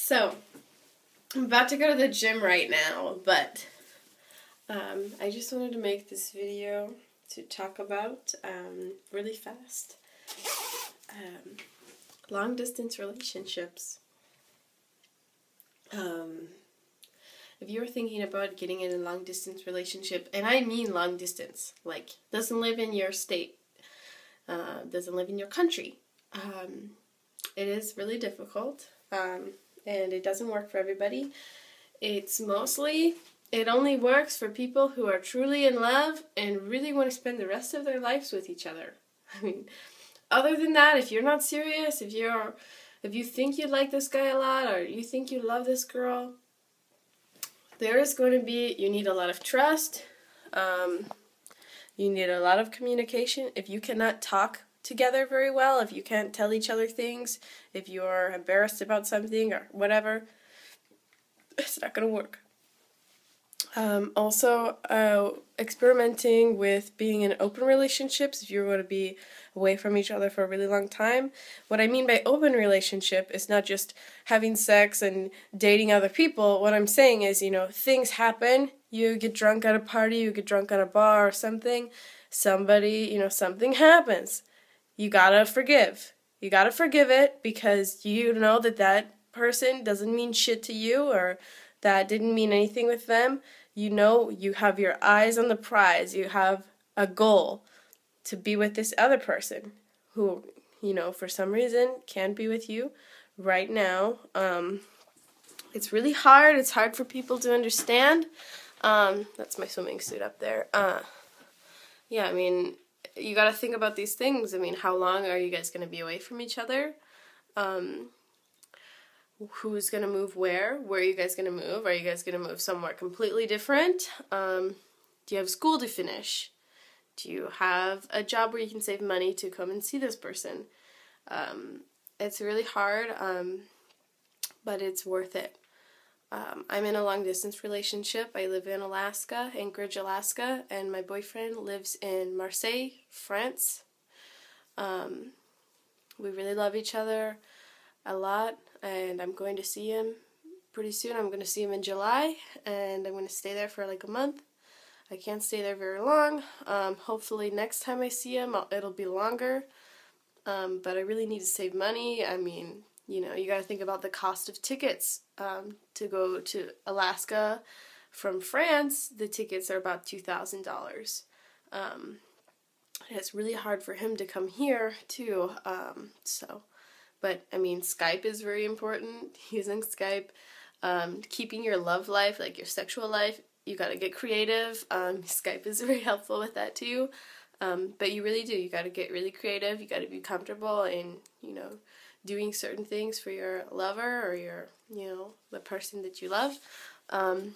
So, I'm about to go to the gym right now, but I just wanted to make this video to talk about, really fast, long-distance relationships. If you're thinking about getting in a long-distance relationship, and I mean long-distance, like, doesn't live in your state, doesn't live in your country, it is really difficult, and it doesn't work for everybody. It only works for people who are truly in love and really want to spend the rest of their lives with each other. I mean, other than that, if you're not serious, if you think you like this guy a lot, or you think you love this girl, you need a lot of trust, you need a lot of communication. If you cannot talk together very well, if you can't tell each other things, if you're embarrassed about something or whatever, it's not going to work. Also, experimenting with being in open relationships, if you're going to be away from each other for a really long time. What I mean by open relationship is not just having sex and dating other people. What I'm saying is, things happen. You get drunk at a party, you get drunk at a bar or something. Something happens. You gotta forgive. You gotta forgive it because you know that person doesn't mean shit to you, or that didn't mean anything with them. You have your eyes on the prize. You have a goal to be with this other person who, for some reason can't be with you right now. It's really hard. It's hard for people to understand. That's my swimming suit up there. Yeah, you gotta think about these things. How long are you guys gonna be away from each other? Who's going to move where? Where are you guys going to move? Are you guys going to move somewhere completely different? Do you have school to finish? Do you have a job where you can save money to come and see this person? It's really hard, but it's worth it. I'm in a long-distance relationship. I live in Alaska, Anchorage, Alaska, and my boyfriend lives in Marseille, France. We really love each other a lot, and I'm going to see him pretty soon. I'm going to see him in July, and I'm going to stay there for like a month. I can't stay there very long. Hopefully next time I see him, it'll be longer, but I really need to save money. You got to think about the cost of tickets to go to Alaska from France. The tickets are about $2,000. It's really hard for him to come here too, But, Skype is very important, using Skype. Keeping your love life, like your sexual life, you gotta get creative. Skype is very helpful with that too. But you really do. You gotta get really creative. You gotta be comfortable in, doing certain things for your lover or your, the person that you love. And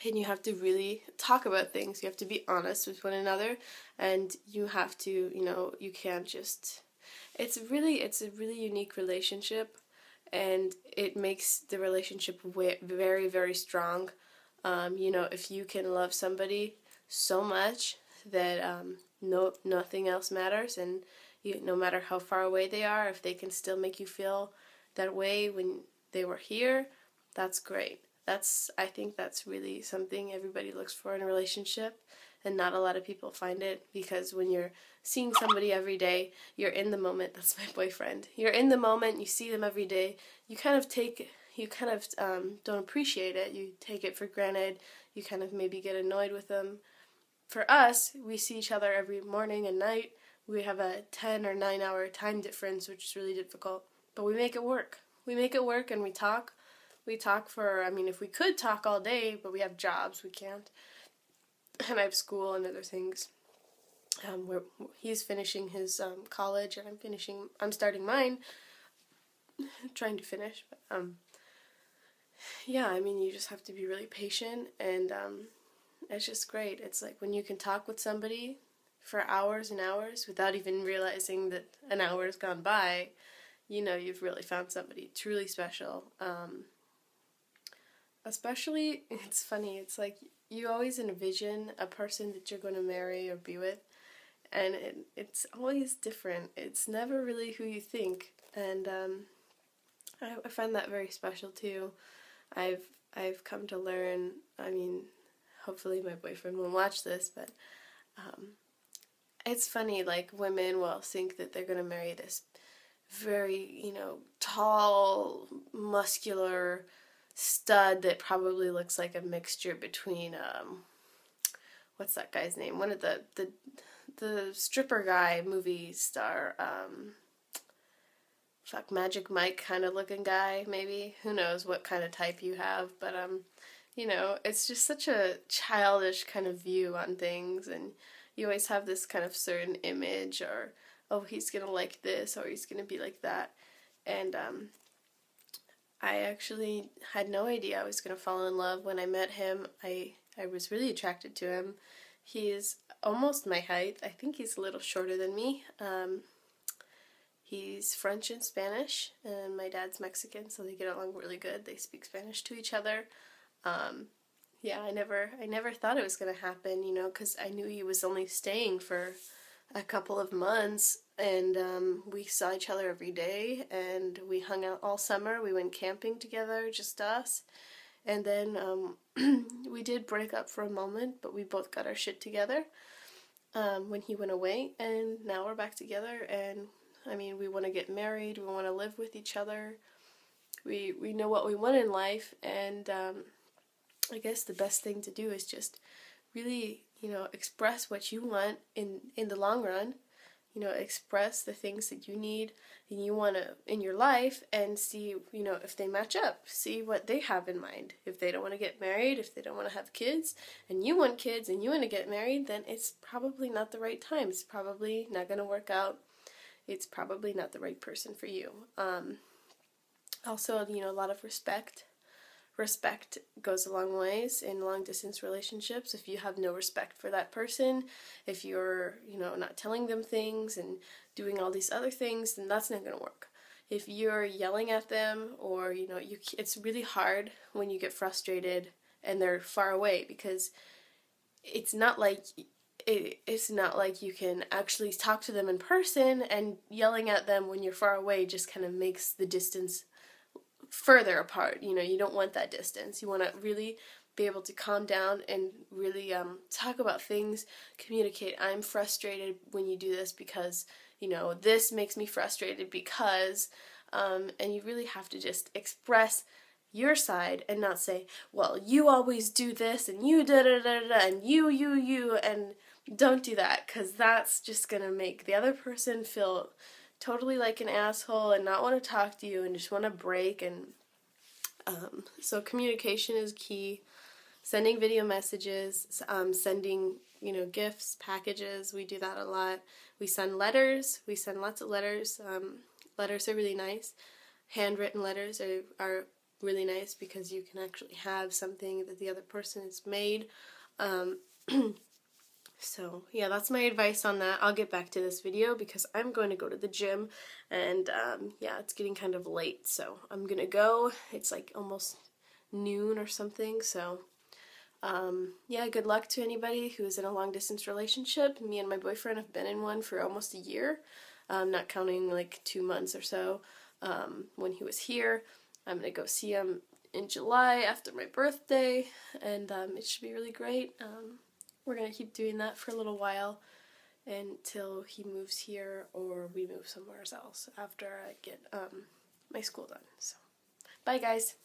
you have to really talk about things. You have to be honest with one another. And you have to, you can't just... It's a really unique relationship, and it makes the relationship very, very strong. If you can love somebody so much that nothing else matters, and no matter how far away they are, if they can still make you feel that way when they were here, that's great. I think that's really something everybody looks for in a relationship. And not a lot of people find it, because when you're seeing somebody every day, you're in the moment. That's my boyfriend. You're in the moment, you see them every day, you kind of don't appreciate it. You take it for granted. You kind of maybe get annoyed with them. For us, we see each other every morning and night. We have a 10 or 9 hour time difference, which is really difficult. But we make it work. We make it work, and we talk. We talk for, if we could talk all day, but we have jobs, we can't. And I have school and other things. He's finishing his college, and I'm starting mine. Trying to finish. But, you just have to be really patient, and it's just great. It's like when you can talk with somebody for hours and hours without even realizing that an hour has gone by, you've really found somebody truly special. Especially, it's funny, it's like you always envision a person that you're going to marry or be with, and it's always different. It's never really who you think, and I find that very special too. I've come to learn, I mean, hopefully my boyfriend won't watch this, but it's funny, like, women will think that they're gonna marry this very, tall, muscular stud that probably looks like a mixture between, what's that guy's name? One of the stripper guy movie star, Magic Mike kind of looking guy, maybe. Who knows what kind of type you have, but, it's just such a childish kind of view on things, and you always have this kind of certain image, or, oh, he's gonna like this, or he's gonna be like that, and, I actually had no idea I was gonna fall in love. When I met him, I was really attracted to him. He's almost my height. I think he's a little shorter than me. He's French and Spanish, and my dad's Mexican, so they get along really good. They speak Spanish to each other. Yeah, I never thought it was gonna happen, because I knew he was only staying for a couple of months, and we saw each other every day, and we hung out all summer. We went camping together, just us, and then we did break up for a moment, but we both got our shit together when he went away, and now we're back together, and I mean, we want to get married, we want to live with each other, we know what we want in life, and I guess the best thing to do is just really, express what you want in the long run, express the things that you need and you want to in your life, and see, if they match up, see what they have in mind. If they don't want to get married, if they don't want to have kids, and you want kids and you want to get married, then it's probably not the right time. It's probably not going to work out. It's probably not the right person for you. Also, a lot of respect. Respect goes a long ways in long-distance relationships. If you have no respect for that person, if you're, not telling them things and doing all these other things, then that's not going to work. If you're yelling at them, or, it's really hard when you get frustrated and they're far away, because it's not like you can actually talk to them in person, and yelling at them when you're far away just kind of makes the distance further apart. You don't want that distance. You want to really be able to calm down and really talk about things, communicate. I'm frustrated when you do this because, this makes me frustrated because, and you really have to just express your side and not say, well, you always do this and you da-da-da-da and you, and don't do that, because that's just going to make the other person feel totally like an asshole and not want to talk to you and just want to break. And so communication is key. Sending video messages, sending, gifts, packages. We do that a lot. We send letters. We send lots of letters. Letters are really nice. Handwritten letters are really nice, because you can actually have something that the other person has made. So, yeah, that's my advice on that. I'll get back to this video because I'm going to go to the gym, and, yeah, it's getting kind of late, so I'm gonna go. It's like almost noon or something, so, yeah, good luck to anybody who is in a long-distance relationship. Me and my boyfriend have been in one for almost a year, not counting, like, 2 months or so, when he was here. I'm gonna go see him in July after my birthday, and, it should be really great. We're going to keep doing that for a little while until he moves here or we move somewhere else after I get my school done. So, bye guys!